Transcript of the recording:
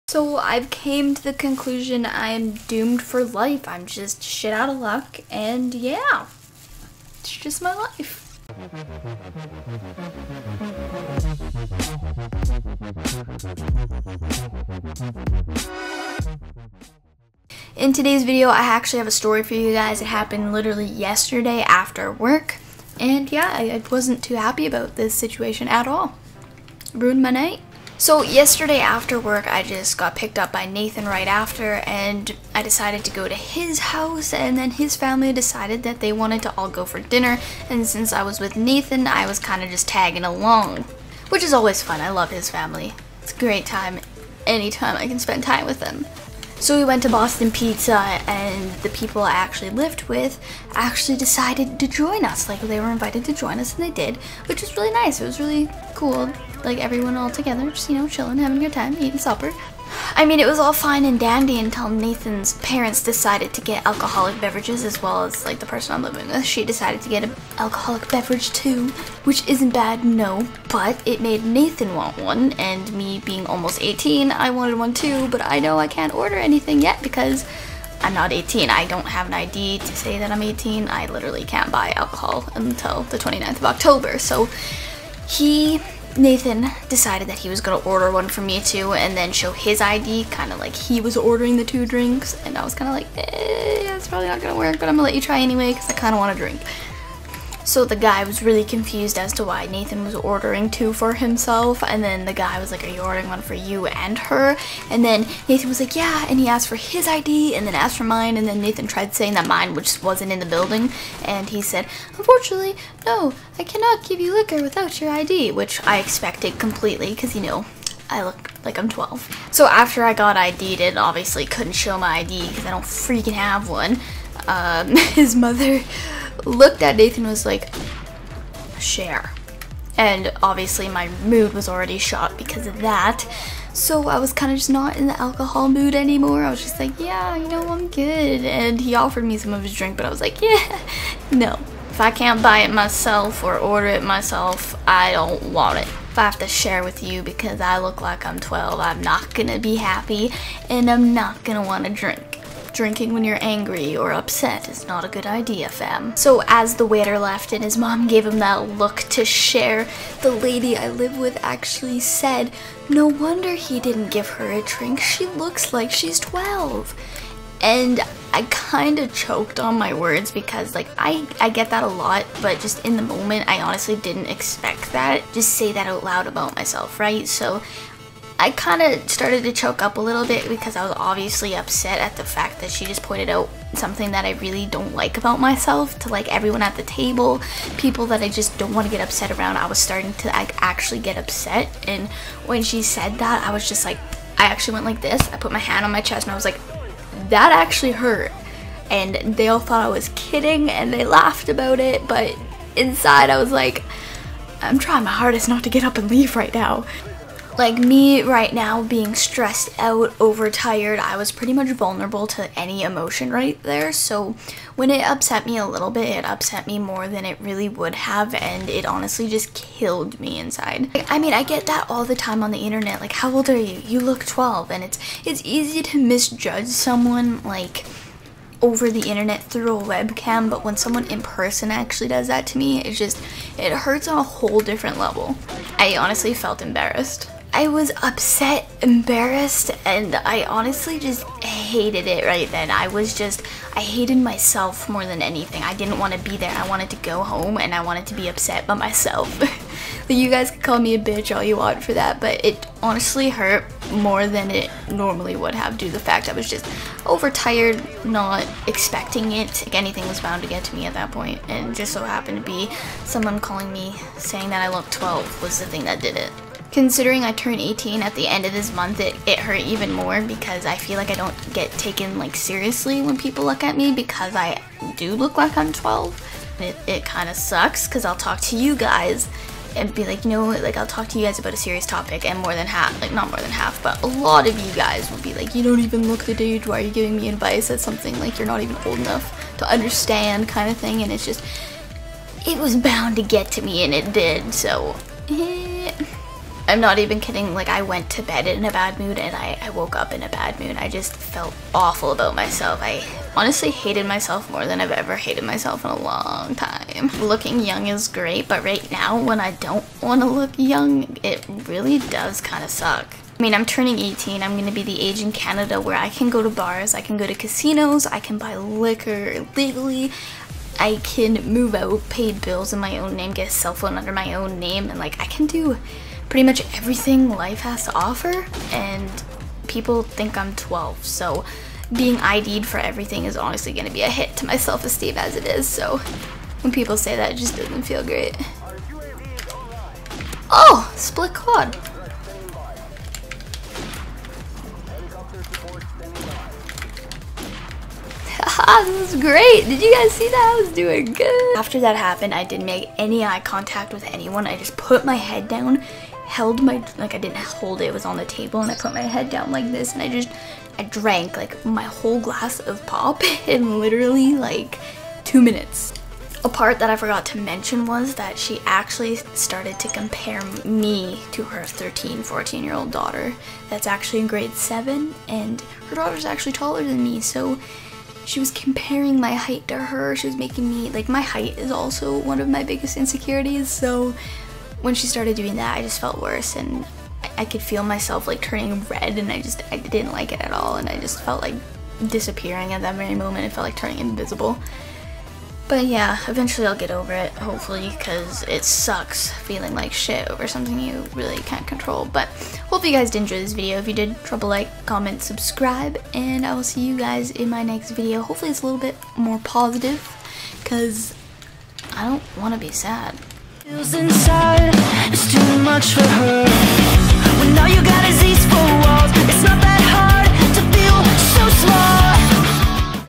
So I've came to the conclusion I am doomed for life. I'm just shit out of luck, and yeah, it's just my life. In today's video, I actually have a story for you guys. It happened literally yesterday after work, and yeah, I wasn't too happy about this situation at all. It ruined my night. So yesterday after work, I just got picked up by Nathan right after, and I decided to go to his house, and then his family decided that they wanted to all go for dinner, and since I was with Nathan, I was kind of just tagging along, which is always fun. I love his family. It's a great time anytime I can spend time with them. So we went to Boston Pizza, and the people I actually lived with actually decided to join us. Like, they were invited to join us, and they did, which was really nice. It was really cool. Like, everyone all together, just, you know, chilling, having a good time, eating supper. I mean, it was all fine and dandy until Nathan's parents decided to get alcoholic beverages, as well as, like, the person I'm living with. She decided to get an alcoholic beverage too, which isn't bad, no, but it made Nathan want one, and me being almost 18, I wanted one too, but I know I can't order anything yet because I'm not 18. I don't have an ID to say that I'm 18. I literally can't buy alcohol until the 29th of October, so Nathan decided that he was gonna order one for me too, and then show his ID, kind of like he was ordering the 2 drinks, and I was kind of like, yeah, it's probably not gonna work, but I'm gonna let you try anyway because I kind of want to drink. So the guy was really confused as to why Nathan was ordering 2 for himself, and then the guy was like, are you ordering one for you and her? And then Nathan was like, yeah, and he asked for his ID, and then asked for mine, and then Nathan tried saying that mine which wasn't in the building, and he said, unfortunately, no, I cannot give you liquor without your ID, which I expected completely, because, you know, I look like I'm 12. So after I got ID'd, it obviously couldn't show my ID, because I don't freaking have one. His mother looked at Nathan and was like, share. And obviously my mood was already shot because of that. So I was kind of just not in the alcohol mood anymore. I was just like, yeah, you know, I'm good. And he offered me some of his drink, but I was like, yeah, no. If I can't buy it myself or order it myself, I don't want it. If I have to share with you because I look like I'm 12, I'm not gonna be happy, and I'm not gonna want to drink. Drinking when you're angry or upset is not a good idea, fam. So as the waiter left and his mom gave him that look to share, the lady I live with actually said, no wonder he didn't give her a drink. She looks like she's 12. And I kind of choked on my words because, like, I get that a lot, but just in the moment, I honestly didn't expect that. Just say that out loud about myself, right? So I kind of started to choke up a little bit because I was obviously upset at the fact that she just pointed out something that I really don't like about myself to, like, everyone at the table, people that I just don't want to get upset around. I was starting to, like, actually get upset, and when she said that, I was just like, I actually went like this. I put my hand on my chest and I was like, that actually hurt. And they all thought I was kidding and they laughed about it, but inside I was like, I'm trying my hardest not to get up and leave right now. Like, me right now being stressed out, overtired, I was pretty much vulnerable to any emotion right there. So when it upset me a little bit, it upset me more than it really would have, and it honestly just killed me inside. I mean, I get that all the time on the internet, like, how old are you? You look 12, and it's easy to misjudge someone, like, over the internet through a webcam, but when someone in person actually does that to me, it hurts on a whole different level. I honestly felt embarrassed. I was upset, embarrassed, and I honestly just hated it right then. I hated myself more than anything. I didn't want to be there. I wanted to go home, and I wanted to be upset by myself. You guys can call me a bitch all you want for that, but it honestly hurt more than it normally would have due to the fact I was just overtired, not expecting it. Like, anything was bound to get to me at that point, and just so happened to be someone calling me saying that I looked 12 was the thing that did it. Considering I turn 18 at the end of this month, it hurt even more because I feel like I don't get taken, like, seriously when people look at me because I do look like I'm 12. It kind of sucks because I'll talk to you guys and be like, you know, like, I'll talk to you guys about a serious topic, and more than half, like, not more than half, but a lot of you guys will be like, you don't even look the age, why are you giving me advice? That's something like you're not even old enough to understand kind of thing, and it's just, it was bound to get to me, and it did, so I'm not even kidding, like I went to bed in a bad mood and I woke up in a bad mood. I just felt awful about myself. I honestly hated myself more than I've ever hated myself in a long time. Looking young is great, but right now when I don't want to look young, it really does kind of suck. I mean, I'm turning 18. I'm gonna be the age in Canada where I can go to bars, I can go to casinos, I can buy liquor legally, I can move out, pay bills in my own name, get a cell phone under my own name, and like I can do pretty much everything life has to offer, and people think I'm 12, so being ID'd for everything is honestly gonna be a hit to my self-esteem as it is, so when people say that, it just doesn't feel great. Oh, split quad. Haha, this is great. Did you guys see that? I was doing good. After that happened, I didn't make any eye contact with anyone. I just put my head down, held my, like I didn't hold it, it was on the table, and I put my head down like this, and I drank like my whole glass of pop in literally like 2 minutes. A part that I forgot to mention was that she actually started to compare me to her 13, 14-year-old daughter that's actually in grade 7, and her daughter's actually taller than me, so she was comparing my height to her. She was making me, like, my height is also one of my biggest insecurities, so when she started doing that, I just felt worse, and I could feel myself like turning red, and I didn't like it at all, and I just felt like disappearing at that very moment. It felt like turning invisible. But yeah, eventually I'll get over it, hopefully, because it sucks feeling like shit over something you really can't control. But hope you guys did enjoy this video. If you did, drop a like, comment, subscribe, and I will see you guys in my next video. Hopefully it's a little bit more positive, because I don't want to be sad. Feels inside, it's too much for her. When all you got is these four walls, it's not that